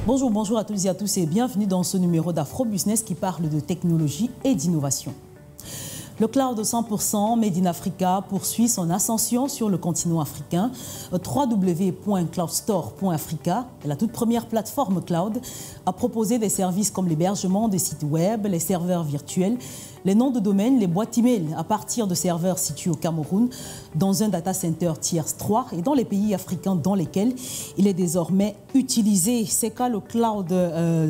Bonjour, bonjour à toutes et à tous et bienvenue dans ce numéro d'Afro Business qui parle de technologie et d'innovation. Le cloud 100% Made in Africa poursuit son ascension sur le continent africain. www.cloudstore.africa, la toute première plateforme cloud, a proposé des services comme l'hébergement des sites web, les serveurs virtuels, les noms de domaine, les boîtes email à partir de serveurs situés au Cameroun, dans un data center Tier 3 et dans les pays africains dans lesquels il est désormais utilisé. C'est qu'à le Cloud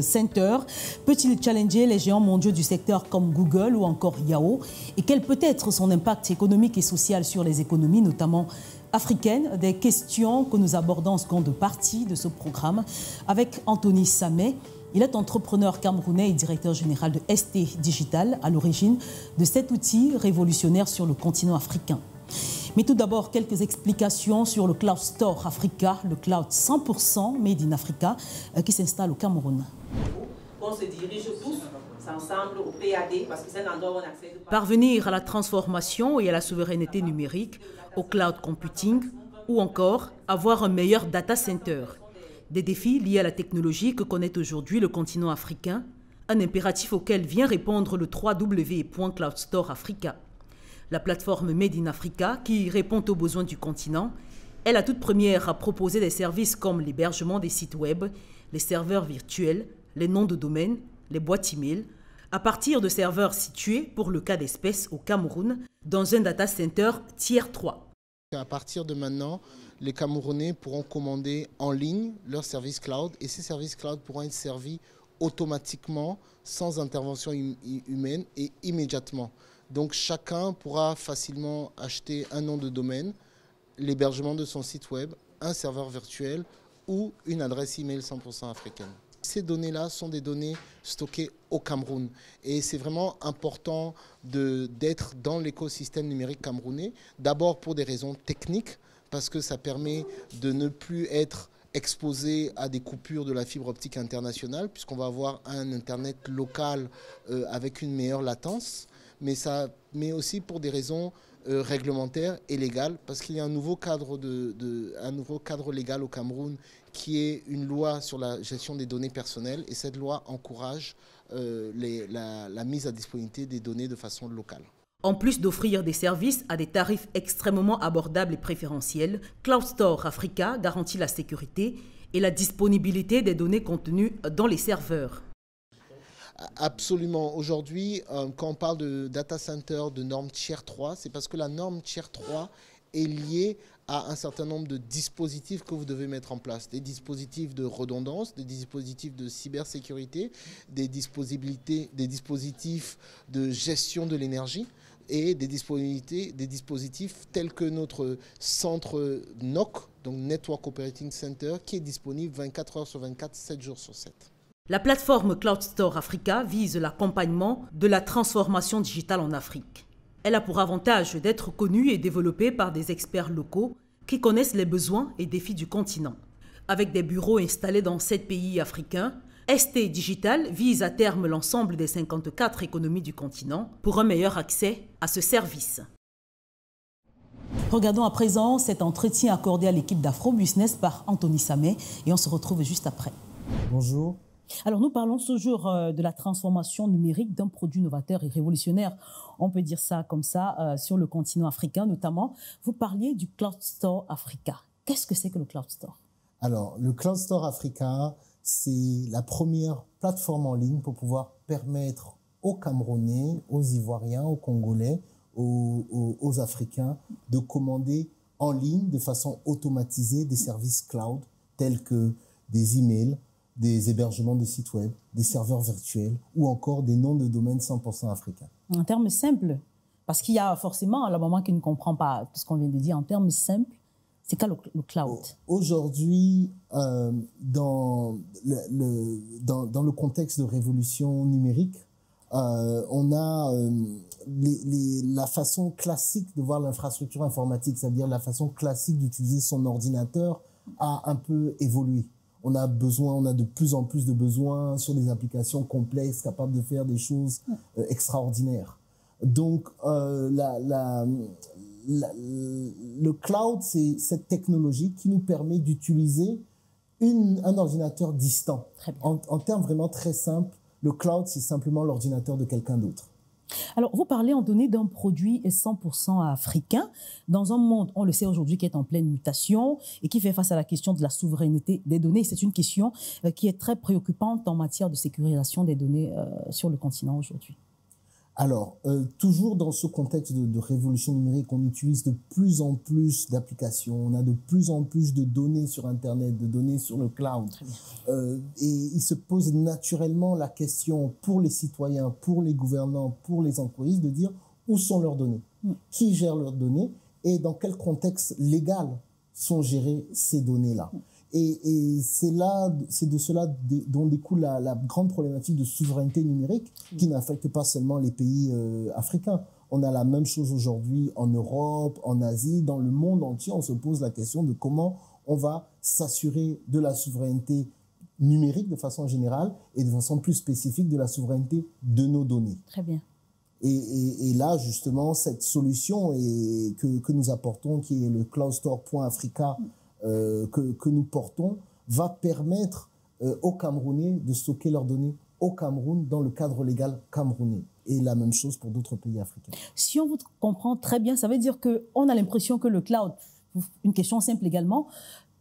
Center peut-il challenger les géants mondiaux du secteur comme Google ou encore Yahoo? Et quel peut être son impact économique et social sur les économies, notamment africaines? Des questions que nous abordons en seconde partie de ce programme avec Anthony Samé. Il est entrepreneur camerounais et directeur général de ST Digital, à l'origine de cet outil révolutionnaire sur le continent africain. Mais tout d'abord, quelques explications sur le Cloud Store Africa, le cloud 100% Made in Africa, qui s'installe au Cameroun. On se dirige tous ensemble au PAD parce que c'est un endroit où on accède. Parvenir à la transformation et à la souveraineté numérique, au cloud computing ou encore avoir un meilleur data center. Des défis liés à la technologie que connaît aujourd'hui le continent africain, un impératif auquel vient répondre le www.cloudstore Africa. La plateforme Made in Africa, qui répond aux besoins du continent, est la toute première à proposer des services comme l'hébergement des sites web, les serveurs virtuels, les noms de domaine, les boîtes email, à partir de serveurs situés, pour le cas d'espèce, au Cameroun, dans un data center Tier 3. À partir de maintenant, les Camerounais pourront commander en ligne leurs services cloud et ces services cloud pourront être servis automatiquement, sans intervention humaine et immédiatement. Donc chacun pourra facilement acheter un nom de domaine, l'hébergement de son site web, un serveur virtuel ou une adresse email 100% africaine. Ces données-là sont des données stockées au Cameroun et c'est vraiment important d'être dans l'écosystème numérique camerounais, d'abord pour des raisons techniques, parce que ça permet de ne plus être exposé à des coupures de la fibre optique internationale, puisqu'on va avoir un Internet local avec une meilleure latence, mais aussi pour des raisons réglementaires et légales, parce qu'il y a un nouveau cadre, un nouveau cadre légal au Cameroun qui est une loi sur la gestion des données personnelles, et cette loi encourage la mise à disponibilité des données de façon locale. En plus d'offrir des services à des tarifs extrêmement abordables et préférentiels, CloudStore Africa garantit la sécurité et la disponibilité des données contenues dans les serveurs. Absolument. Aujourd'hui, quand on parle de data center de norme Tier 3, c'est parce que la norme Tier 3 est liée à un certain nombre de dispositifs que vous devez mettre en place. Des dispositifs de redondance, des dispositifs de cybersécurité, des dispositifs de gestion de l'énergie et des dispositifs tels que notre centre NOC, donc Network Operating Center, qui est disponible 24 heures sur 24, 7 jours sur 7. La plateforme CloudStore Africa vise l'accompagnement de la transformation digitale en Afrique. Elle a pour avantage d'être connue et développée par des experts locaux qui connaissent les besoins et défis du continent. Avec des bureaux installés dans 7 pays africains, ST Digital vise à terme l'ensemble des 54 économies du continent pour un meilleur accès à ce service. Regardons à présent cet entretien accordé à l'équipe d'Afro Business par Anthony Samé et on se retrouve juste après. Bonjour. Alors nous parlons ce jour de la transformation numérique d'un produit novateur et révolutionnaire, on peut dire ça comme ça, sur le continent africain notamment. Vous parliez du Cloud Store Africa. Qu'est-ce que c'est que le Cloud Store? Alors, le Cloud Store Africa, c'est la première plateforme en ligne pour pouvoir permettre aux Camerounais, aux Ivoiriens, aux Congolais, aux Africains de commander en ligne de façon automatisée des services cloud tels que des emails, des hébergements de sites web, des serveurs virtuels ou encore des noms de domaine 100% africains. En termes simples, parce qu'il y a forcément la maman qui ne comprend pas tout ce qu'on vient de dire, en termes simples, c'est quoi le cloud? Aujourd'hui, dans le contexte de révolution numérique, on a la façon classique de voir l'infrastructure informatique, c'est-à-dire la façon classique d'utiliser son ordinateur a un peu évolué. On a de plus en plus de besoins sur des applications complexes, capables de faire des choses extraordinaires. Donc, le cloud, c'est cette technologie qui nous permet d'utiliser un ordinateur distant. En termes vraiment très simples, le cloud, c'est simplement l'ordinateur de quelqu'un d'autre. Alors, vous parlez en données d'un produit 100% africain, dans un monde, on le sait aujourd'hui, qui est en pleine mutation et qui fait face à la question de la souveraineté des données. C'est une question qui est très préoccupante en matière de sécurisation des données sur le continent aujourd'hui. Alors, toujours dans ce contexte de révolution numérique, on utilise de plus en plus d'applications, on a de plus en plus de données sur Internet, de données sur le cloud. Et il se pose naturellement la question pour les citoyens, pour les gouvernants, pour les entreprises, de dire où sont leurs données, qui gère leurs données et dans quel contexte légal sont gérées ces données-là. Et c'est de cela dont découle la grande problématique de souveraineté numérique qui n'affecte pas seulement les pays africains. On a la même chose aujourd'hui en Europe, en Asie, dans le monde entier. On se pose la question de comment on va s'assurer de la souveraineté numérique de façon générale et de façon plus spécifique de la souveraineté de nos données. Très bien. Et là, justement, cette solution que nous apportons, qui est le CloudStor.Africa, que nous portons, va permettre aux Camerounais de stocker leurs données au Cameroun dans le cadre légal camerounais. Et la même chose pour d'autres pays africains. Si on vous comprend très bien, ça veut dire qu'on a l'impression que le cloud, une question simple également,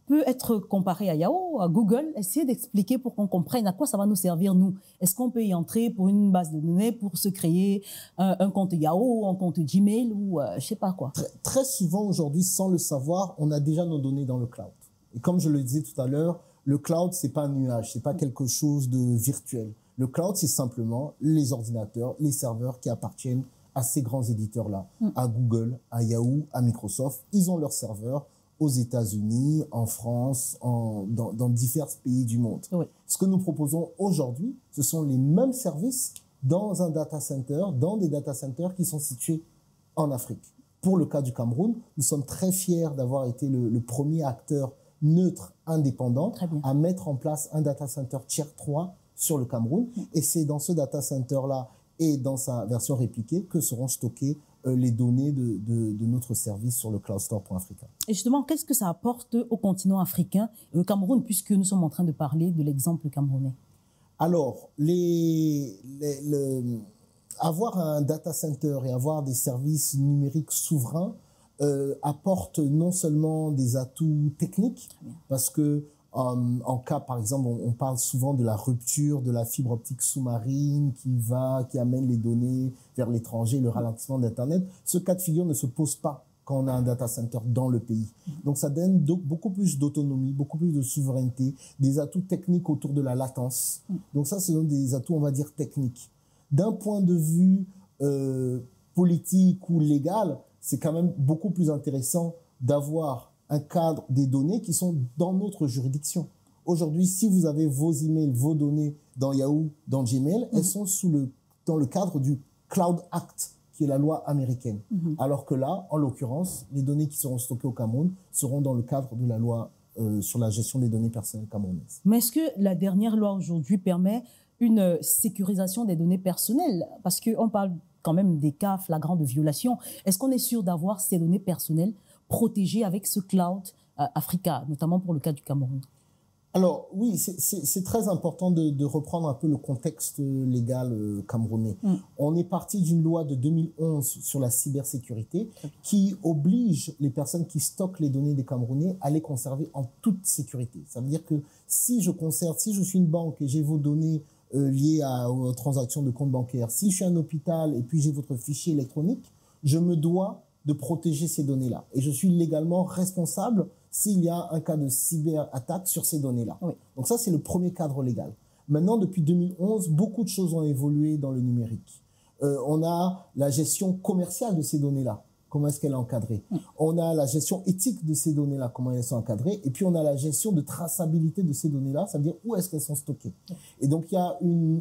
peut être comparé à Yahoo, à Google. Essayez d'expliquer pour qu'on comprenne à quoi ça va nous servir, nous. Est-ce qu'on peut y entrer pour une base de données, pour se créer un compte Yahoo, un compte Gmail ou je ne sais pas quoi. Très souvent aujourd'hui, sans le savoir, on a déjà nos données dans le cloud. Et comme je le disais tout à l'heure, le cloud, ce n'est pas un nuage, ce n'est pas quelque chose de virtuel. Le cloud, c'est simplement les ordinateurs, les serveurs qui appartiennent à ces grands éditeurs-là, à Google, à Yahoo, à Microsoft. Ils ont leurs serveurs aux États-Unis, en France, dans divers pays du monde. Oui. Ce que nous proposons aujourd'hui, ce sont les mêmes services dans un data center, dans des data centers qui sont situés en Afrique. Pour le cas du Cameroun, nous sommes très fiers d'avoir été le premier acteur neutre, indépendant, à mettre en place un data center Tier 3 sur le Cameroun. Et c'est dans ce data center-là et dans sa version répliquée que seront stockées les données de notre service sur le CloudStor.Africa. Et justement, qu'est-ce que ça apporte au continent africain et au Cameroun, puisque nous sommes en train de parler de l'exemple camerounais? Alors, avoir un data center et avoir des services numériques souverains apporte non seulement des atouts techniques, parce que en cas, par exemple, on parle souvent de la rupture de la fibre optique sous-marine qui amène les données vers l'étranger, le ralentissement d'Internet. Ce cas de figure ne se pose pas quand on a un data center dans le pays. Donc, ça donne beaucoup plus d'autonomie, beaucoup plus de souveraineté, des atouts techniques autour de la latence. Donc, ça, ce sont des atouts, on va dire, techniques. D'un point de vue politique ou légal, c'est quand même beaucoup plus intéressant d'avoir un cadre des données qui sont dans notre juridiction. Aujourd'hui, si vous avez vos emails, vos données dans Yahoo, dans Gmail, elles sont dans le cadre du Cloud Act, qui est la loi américaine. Alors que là, en l'occurrence, les données qui seront stockées au Cameroun seront dans le cadre de la loi sur la gestion des données personnelles camerounaises. Mais est-ce que la dernière loi aujourd'hui permet une sécurisation des données personnelles? Parce qu'on parle quand même des cas flagrants de violation. Est-ce qu'on est sûr d'avoir ces données personnelles protégées avec ce cloud Africa, notamment pour le cas du Cameroun? Alors oui, c'est très important de reprendre un peu le contexte légal camerounais. On est parti d'une loi de 2011 sur la cybersécurité qui oblige les personnes qui stockent les données des Camerounais à les conserver en toute sécurité. Ça veut dire que si je suis une banque et j'ai vos données liées aux transactions de compte bancaire, si je suis un hôpital et puis j'ai votre fichier électronique, je me dois de protéger ces données-là. Et je suis légalement responsable s'il y a un cas de cyberattaque sur ces données-là. Oui. Donc ça, c'est le premier cadre légal. Maintenant, depuis 2011, beaucoup de choses ont évolué dans le numérique. On a la gestion commerciale de ces données-là. Comment est-ce qu'elle est encadrée? On a la gestion éthique de ces données-là, comment elles sont encadrées. Et puis, on a la gestion de traçabilité de ces données-là, ça veut dire où est-ce qu'elles sont stockées. Et donc, il y a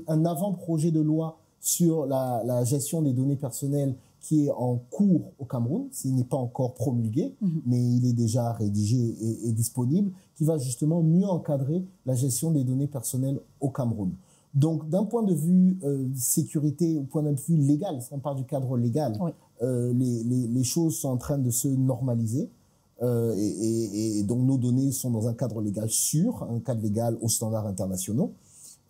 un avant-projet de loi sur la gestion des données personnelles qui est en cours au Cameroun. Il n'est pas encore promulgué, mais il est déjà rédigé et disponible, qui va justement mieux encadrer la gestion des données personnelles au Cameroun. Donc, d'un point de vue sécurité, au point de vue légal, si on parle du cadre légal, les choses sont en train de se normaliser. Et donc nos données sont dans un cadre légal sûr, un cadre légal aux standards internationaux,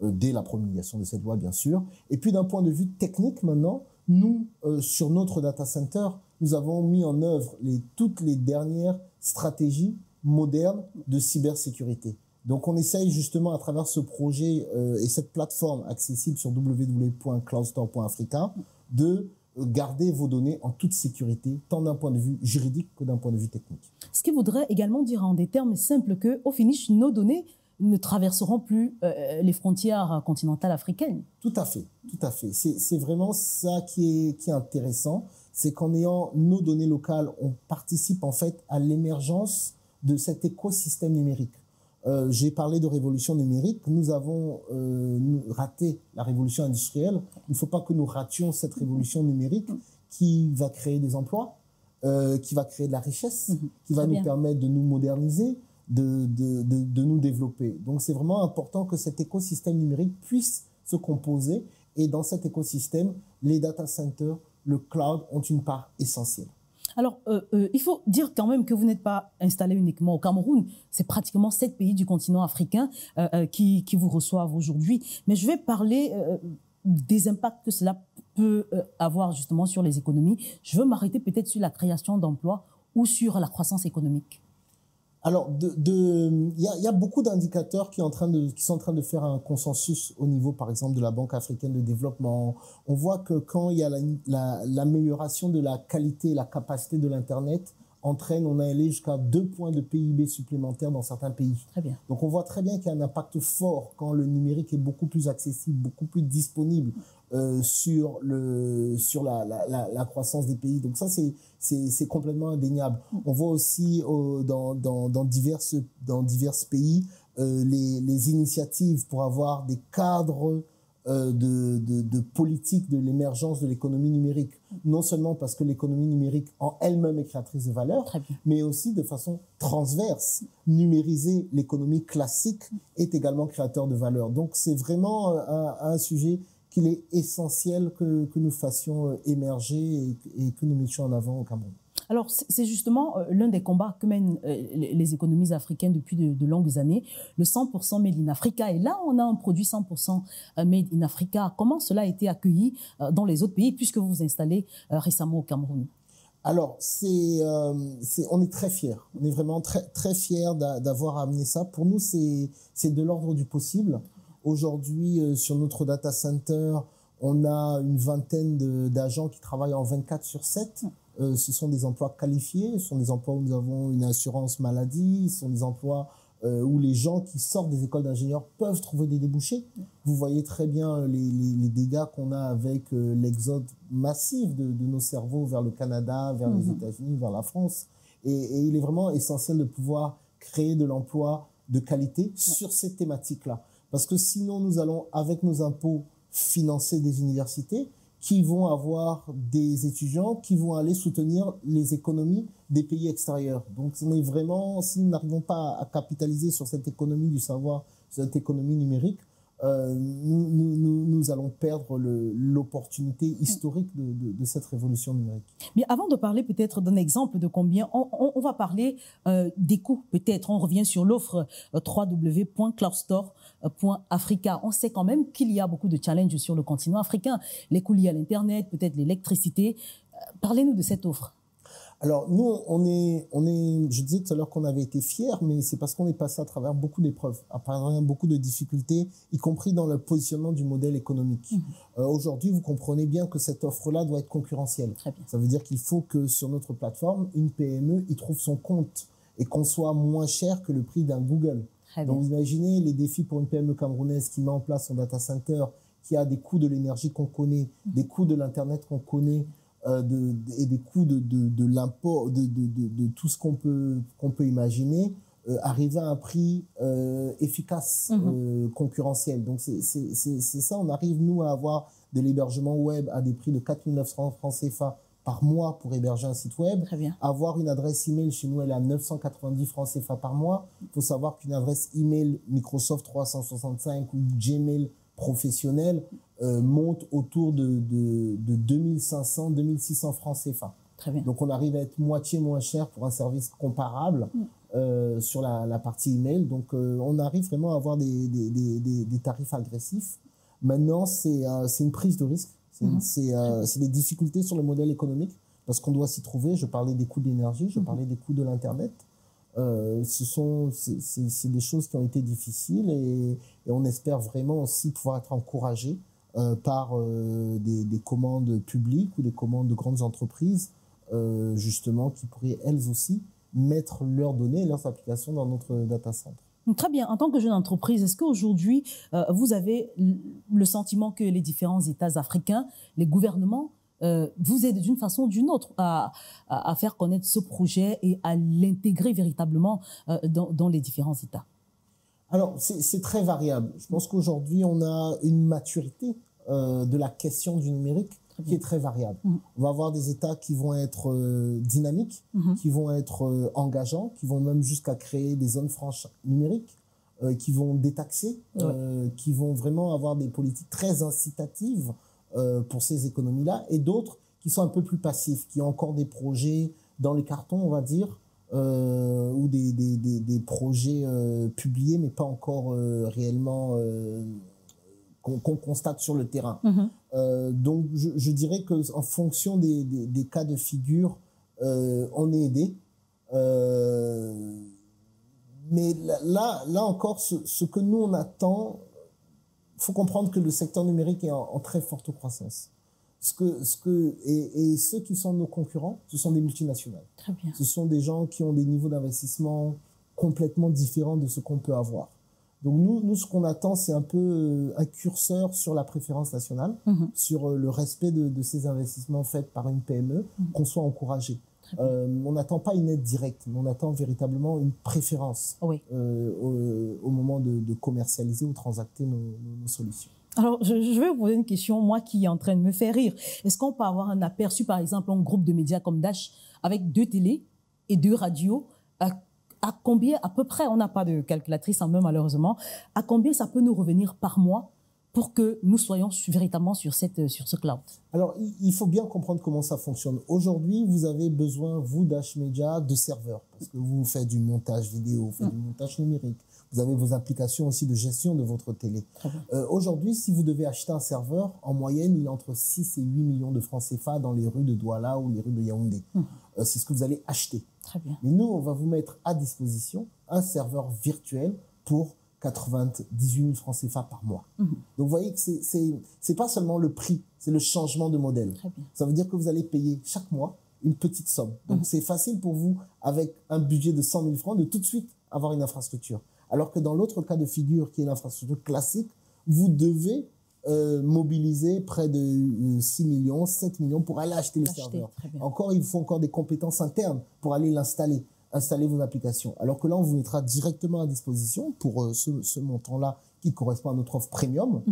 dès la promulgation de cette loi bien sûr. Et puis d'un point de vue technique maintenant, nous, sur notre data center, nous avons mis en œuvre toutes les dernières stratégies modernes de cybersécurité. Donc on essaye justement à travers ce projet et cette plateforme accessible sur www.cloudstore.africa de garder vos données en toute sécurité, tant d'un point de vue juridique que d'un point de vue technique. Ce qui voudrait également dire en des termes simples qu'au finish, nos données ne traverseront plus les frontières continentales africaines. Tout à fait, tout à fait. C'est vraiment ça qui est intéressant, c'est qu'en ayant nos données locales, on participe en fait à l'émergence de cet écosystème numérique. J'ai parlé de révolution numérique. Nous avons raté la révolution industrielle. Il ne faut pas que nous rations cette révolution numérique qui va créer des emplois, qui va créer de la richesse, qui va nous permettre de nous moderniser, de nous développer. Donc c'est vraiment important que cet écosystème numérique puisse se composer. Et dans cet écosystème, les data centers, le cloud ont une part essentielle. Alors, il faut dire quand même que vous n'êtes pas installé uniquement au Cameroun. C'est pratiquement 7 pays du continent africain qui vous reçoivent aujourd'hui. Mais je vais parler des impacts que cela peut avoir justement sur les économies. Je veux m'arrêter peut-être sur la création d'emplois ou sur la croissance économique. Alors, il y a beaucoup d'indicateurs qui sont en train de faire un consensus au niveau, par exemple, de la Banque africaine de développement. On voit que quand il y a l'amélioration de la qualité et la capacité de l'Internet, on a allé jusqu'à 2 points de PIB supplémentaires dans certains pays. Très bien. Donc, on voit très bien qu'il y a un impact fort quand le numérique est beaucoup plus accessible, beaucoup plus disponible sur la croissance des pays. Donc ça, c'est complètement indéniable. On voit aussi dans divers pays les initiatives pour avoir des cadres de politique de l'émergence de l'économie numérique. Non seulement parce que l'économie numérique en elle-même est créatrice de valeur, mais aussi de façon transverse. Numériser l'économie classique est également créateur de valeur. Donc c'est vraiment un sujet qu'il est essentiel que nous fassions émerger et que nous mettions en avant au Cameroun. Alors, c'est justement l'un des combats que mènent les économies africaines depuis de longues années, le 100% Made in Africa. Et là, on a un produit 100% Made in Africa. Comment cela a été accueilli dans les autres pays, puisque vous vous installez récemment au Cameroun? Alors, on est très fiers. On est vraiment très, très fiers d'avoir amené ça. Pour nous, c'est de l'ordre du possible. Aujourd'hui, sur notre data center, on a une vingtaine d'agents qui travaillent en 24/7. Ce sont des emplois qualifiés, ce sont des emplois où nous avons une assurance maladie, ce sont des emplois où les gens qui sortent des écoles d'ingénieurs peuvent trouver des débouchés. Vous voyez très bien les dégâts qu'on a avec l'exode massif de nos cerveaux vers le Canada, vers les États-Unis, vers la France. Et il est vraiment essentiel de pouvoir créer de l'emploi de qualité sur ces thématiques-là. Parce que sinon, nous allons, avec nos impôts, financer des universités qui vont avoir des étudiants qui vont aller soutenir les économies des pays extérieurs. Donc, si nous n'arrivons pas à capitaliser sur cette économie du savoir, sur cette économie numérique, nous allons perdre l'opportunité historique de cette révolution numérique. Mais avant de parler peut-être d'un exemple de combien, on va parler des coûts peut-être. On revient sur l'offre www.cloudstore.africa. On sait quand même qu'il y a beaucoup de challenges sur le continent africain. Les coûts liés à l'Internet, peut-être l'électricité. Parlez-nous de cette offre. Alors, nous, je disais tout à l'heure qu'on avait été fiers, mais c'est parce qu'on est passé à travers beaucoup d'épreuves, à travers beaucoup de difficultés, y compris dans le positionnement du modèle économique. Aujourd'hui, vous comprenez bien que cette offre-là doit être concurrentielle. Ça veut dire qu'il faut que sur notre plateforme, une PME y trouve son compte et qu'on soit moins cher que le prix d'un Google. Donc, vous imaginez les défis pour une PME camerounaise qui met en place son data center, qui a des coûts de l'énergie qu'on connaît, des coûts de l'Internet qu'on connaît, et des coûts de l'import, de tout ce qu'on peut imaginer, arriver à un prix efficace, concurrentiel. Donc c'est ça, on arrive nous à avoir de l'hébergement web à des prix de 4 900 francs CFA par mois pour héberger un site web. Très bien. Avoir une adresse email chez nous, elle est à 990 francs CFA par mois. Il faut savoir qu'une adresse email Microsoft 365 ou Gmail professionnel monte autour de 2500, 2600 francs CFA. Très bien. Donc, on arrive à être moitié moins cher pour un service comparable sur la partie email. Donc, on arrive vraiment à avoir des tarifs agressifs. Maintenant, c'est une prise de risque. C'est des difficultés sur le modèle économique parce qu'on doit s'y trouver. Je parlais des coûts de l'énergie, je parlais des coûts de l'Internet. C'est des choses qui ont été difficiles et on espère vraiment aussi pouvoir être encouragé par des commandes publiques ou des commandes de grandes entreprises, justement, qui pourraient elles aussi mettre leurs données et leurs applications dans notre data center. Très bien. En tant que jeune entreprise, est-ce qu'aujourd'hui, vous avez le sentiment que les différents États africains, les gouvernements, vous aident d'une façon ou d'une autre à faire connaître ce projet et à l'intégrer véritablement dans les différents États? Alors, c'est très variable. Je pense qu'aujourd'hui, on a une maturité de la question du numérique qui est très variable. On va avoir des États qui vont être dynamiques, qui vont être engageants, qui vont même jusqu'à créer des zones franches numériques, qui vont détaxer, qui vont vraiment avoir des politiques très incitatives pour ces économies-là, et d'autres qui sont un peu plus passifs, qui ont encore des projets dans les cartons, on va dire, ou des projets publiés, mais pas encore réellement qu'on constate sur le terrain. Donc, je dirais qu'en fonction des cas de figure, on est aidé. Mais là encore, ce que nous, on attend, il faut comprendre que le secteur numérique est en très forte croissance. Et ceux qui sont nos concurrents, ce sont des multinationales. Très bien. Ce sont des gens qui ont des niveaux d'investissement complètement différents de ce qu'on peut avoir. Donc nous, ce qu'on attend, c'est un peu un curseur sur la préférence nationale, sur le respect de ces investissements faits par une PME, qu'on soit encouragé. On n'attend pas une aide directe, mais on attend véritablement une préférence au moment de commercialiser ou transacter nos solutions. Alors, je vais vous poser une question, moi qui est en train de me faire rire. Est-ce qu'on peut avoir un aperçu, par exemple, un groupe de médias comme Dash, avec 2 télés et 2 radios, à combien, à peu près, on n'a pas de calculatrice en main malheureusement, à combien ça peut nous revenir par mois pour que nous soyons véritablement sur ce cloud? Alors, il faut bien comprendre comment ça fonctionne. Aujourd'hui, vous avez besoin, vous, Dash Media, de serveurs, parce que vous faites du montage vidéo, vous faites du montage numérique. Vous avez vos applications aussi de gestion de votre télé. Aujourd'hui, si vous devez acheter un serveur, en moyenne, il est entre 6 et 8 millions de francs CFA dans les rues de Douala ou les rues de Yaoundé. C'est ce que vous allez acheter. Très bien. Mais nous, on va vous mettre à disposition un serveur virtuel pour 98 000 francs CFA par mois. Donc, vous voyez que c'est pas seulement le prix, c'est le changement de modèle. Ça veut dire que vous allez payer chaque mois une petite somme. Donc, c'est facile pour vous, avec un budget de 100 000 francs, de tout de suite avoir une infrastructure. Alors que dans l'autre cas de figure, qui est l'infrastructure classique, vous devez mobiliser près de 6 millions, 7 millions pour aller acheter le serveur. Encore, il faut encore des compétences internes pour aller l'installer, installer vos applications. Alors que là, on vous mettra directement à disposition, pour ce montant-là qui correspond à notre offre premium,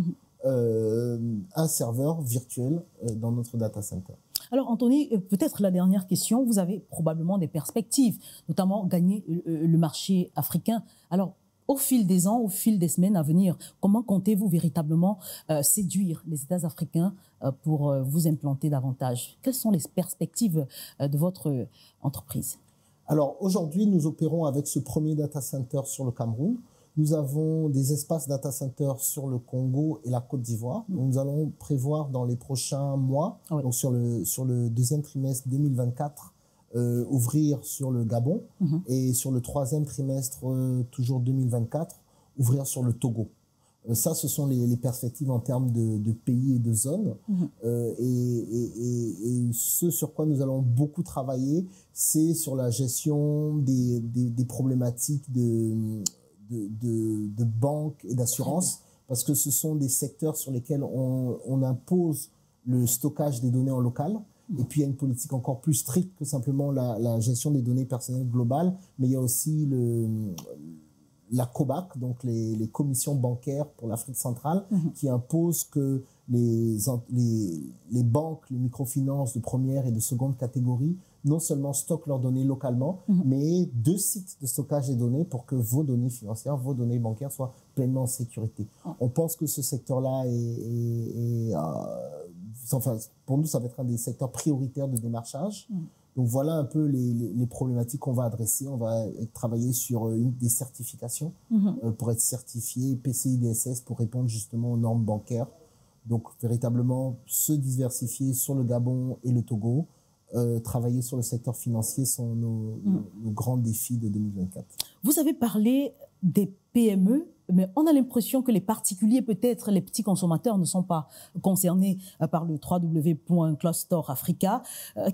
un serveur virtuel dans notre data center. Alors, Anthony, peut-être la dernière question. Vous avez probablement des perspectives, notamment gagner le marché africain. Alors, au fil des ans, au fil des semaines à venir, comment comptez-vous véritablement séduire les États africains pour vous implanter davantage? Quelles sont les perspectives de votre entreprise? Alors, aujourd'hui, nous opérons avec ce premier data center sur le Cameroun. Nous avons des espaces data centers sur le Congo et la Côte d'Ivoire. Nous allons prévoir dans les prochains mois, donc sur le deuxième trimestre 2024, ouvrir sur le Gabon, et sur le troisième trimestre, toujours 2024, ouvrir sur le Togo. Ça, ce sont les perspectives en termes de pays et de zones. Et ce sur quoi nous allons beaucoup travailler, c'est sur la gestion des problématiques de banque et d'assurance, parce que ce sont des secteurs sur lesquels on impose le stockage des données en local. Et puis, il y a une politique encore plus stricte que simplement la gestion des données personnelles globales, mais il y a aussi la COBAC, donc les commissions bancaires pour l'Afrique centrale, qui imposent que les banques, les microfinances de première et de seconde catégorie, non seulement stockent leurs données localement, mais 2 sites de stockage des données pour que vos données financières, vos données bancaires soient pleinement en sécurité. On pense que ce secteur-là enfin, pour nous, ça va être un des secteurs prioritaires de démarchage. Donc voilà un peu les problématiques qu'on va adresser. On va travailler sur des certifications pour être certifié PCI DSS pour répondre justement aux normes bancaires. Donc véritablement se diversifier sur le Gabon et le Togo. Travailler sur le secteur financier sont nos grands défis de 2024. Vous avez parlé des PME, mais on a l'impression que les particuliers, peut-être les petits consommateurs, ne sont pas concernés par le www.cloudstore-africa.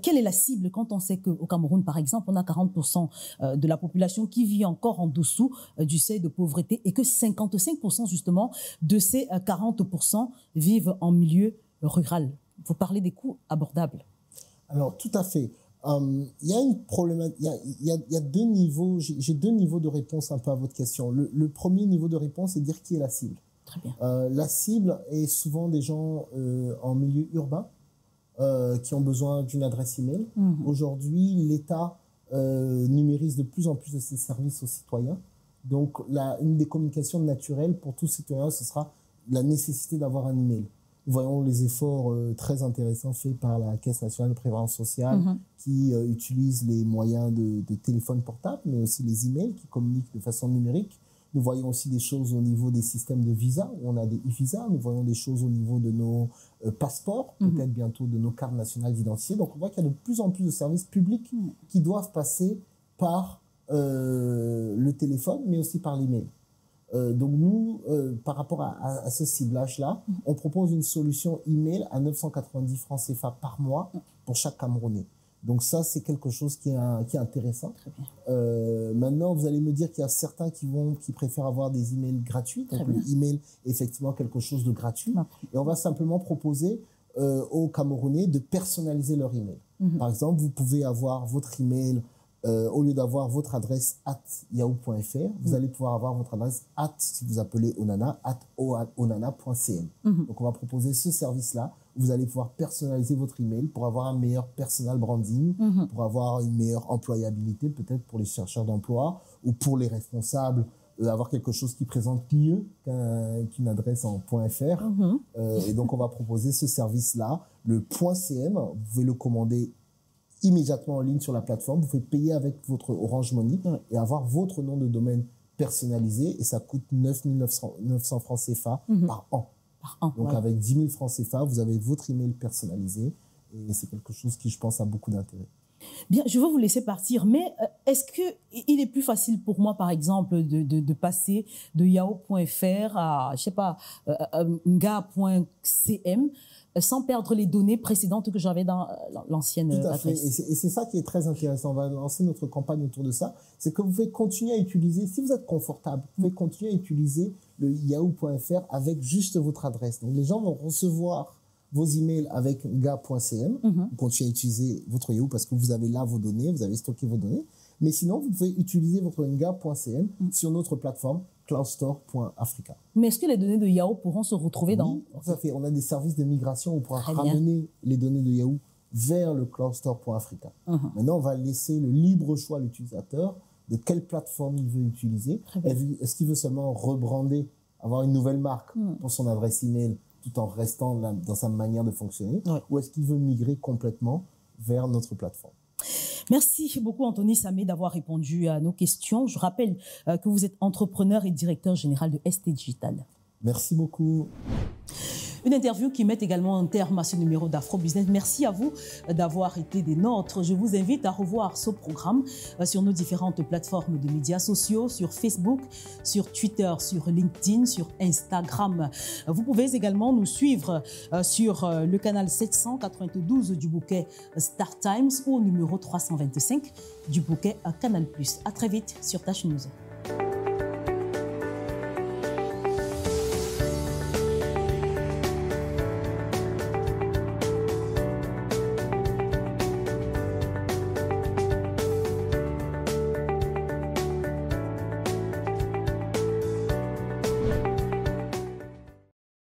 Quelle est la cible quand on sait qu'au Cameroun, par exemple, on a 40% de la population qui vit encore en dessous du seuil de pauvreté et que 55% justement de ces 40% vivent en milieu rural? Vous parlez des coûts abordables. Alors, tout à fait. Il y a une problématique, il y a deux niveaux, j'ai deux niveaux de réponse un peu à votre question. Le premier niveau de réponse est dire qui est la cible. Très bien. La cible est souvent des gens en milieu urbain qui ont besoin d'une adresse email. Aujourd'hui, l'État numérise de plus en plus de ses services aux citoyens. Donc, une des communications naturelles pour tous citoyens, ce sera la nécessité d'avoir un email. Nous voyons les efforts très intéressants faits par la Caisse nationale de prévoyance sociale qui utilise les moyens de téléphone portable, mais aussi les emails qui communiquent de façon numérique. Nous voyons aussi des choses au niveau des systèmes de visa, où on a des e-visas. Nous voyons des choses au niveau de nos passeports, peut-être bientôt de nos cartes nationales d'identité. Donc on voit qu'il y a de plus en plus de services publics qui doivent passer par le téléphone, mais aussi par l'email. Donc nous, par rapport à ce ciblage-là, on propose une solution email à 990 francs CFA par mois pour chaque Camerounais. Donc ça, c'est quelque chose qui est intéressant. Maintenant, vous allez me dire qu'il y a certains qui préfèrent avoir des emails gratuits. Donc le email est effectivement quelque chose de gratuit. Et on va simplement proposer aux Camerounais de personnaliser leur email. Par exemple, vous pouvez avoir votre email au lieu d'avoir votre adresse @yahoo.fr, vous allez pouvoir avoir votre adresse si vous appelez Onana, @onana.cm. Donc, on va proposer ce service-là. Vous allez pouvoir personnaliser votre email pour avoir un meilleur personal branding, pour avoir une meilleure employabilité, peut-être pour les chercheurs d'emploi ou pour les responsables, avoir quelque chose qui présente mieux qu'une adresse en .fr. Et donc, on va proposer ce service-là. Le .cm, vous pouvez le commander immédiatement en ligne sur la plateforme. Vous pouvez payer avec votre Orange Money et avoir votre nom de domaine personnalisé et ça coûte 9 900 francs CFA par an. Donc avec 10 000 francs CFA, vous avez votre email personnalisé et c'est quelque chose qui, je pense, a beaucoup d'intérêt. Bien, je vais vous laisser partir, mais est-ce qu'il est plus facile pour moi, par exemple, de passer de yahoo.fr à, je sais pas, nga.cm sans perdre les données précédentes que j'avais dans l'ancienne adresse? Et c'est ça qui est très intéressant. On va lancer notre campagne autour de ça. C'est que vous pouvez continuer à utiliser, si vous êtes confortable, vous pouvez continuer à utiliser le yahoo.fr avec juste votre adresse. Donc les gens vont recevoir vos emails avec nga.cm. Vous continuez à utiliser votre Yahoo parce que vous avez là vos données, vous avez stocké vos données. Mais sinon, vous pouvez utiliser votre nga.cm sur notre plateforme cloudstore.africa. Mais est-ce que les données de Yahoo pourront se retrouver dans... Tout à fait. On a des services de migration où on pourra ramener les données de Yahoo vers le cloudstore.africa. Maintenant, on va laisser le libre choix à l'utilisateur de quelle plateforme il veut utiliser. Est-ce qu'il veut seulement rebrander, avoir une nouvelle marque pour son adresse email tout en restant dans sa manière de fonctionner, ou est-ce qu'il veut migrer complètement vers notre plateforme? Merci beaucoup, Anthony Samé, d'avoir répondu à nos questions. Je rappelle que vous êtes entrepreneur et directeur général de ST Digital. Merci beaucoup. Une interview qui met également un terme à ce numéro d'Afro Business. Merci à vous d'avoir été des nôtres. Je vous invite à revoir ce programme sur nos différentes plateformes de médias sociaux, sur Facebook, sur Twitter, sur LinkedIn, sur Instagram. Vous pouvez également nous suivre sur le canal 792 du bouquet Star Times ou au numéro 325 du bouquet Canal+. À très vite sur Tâche News.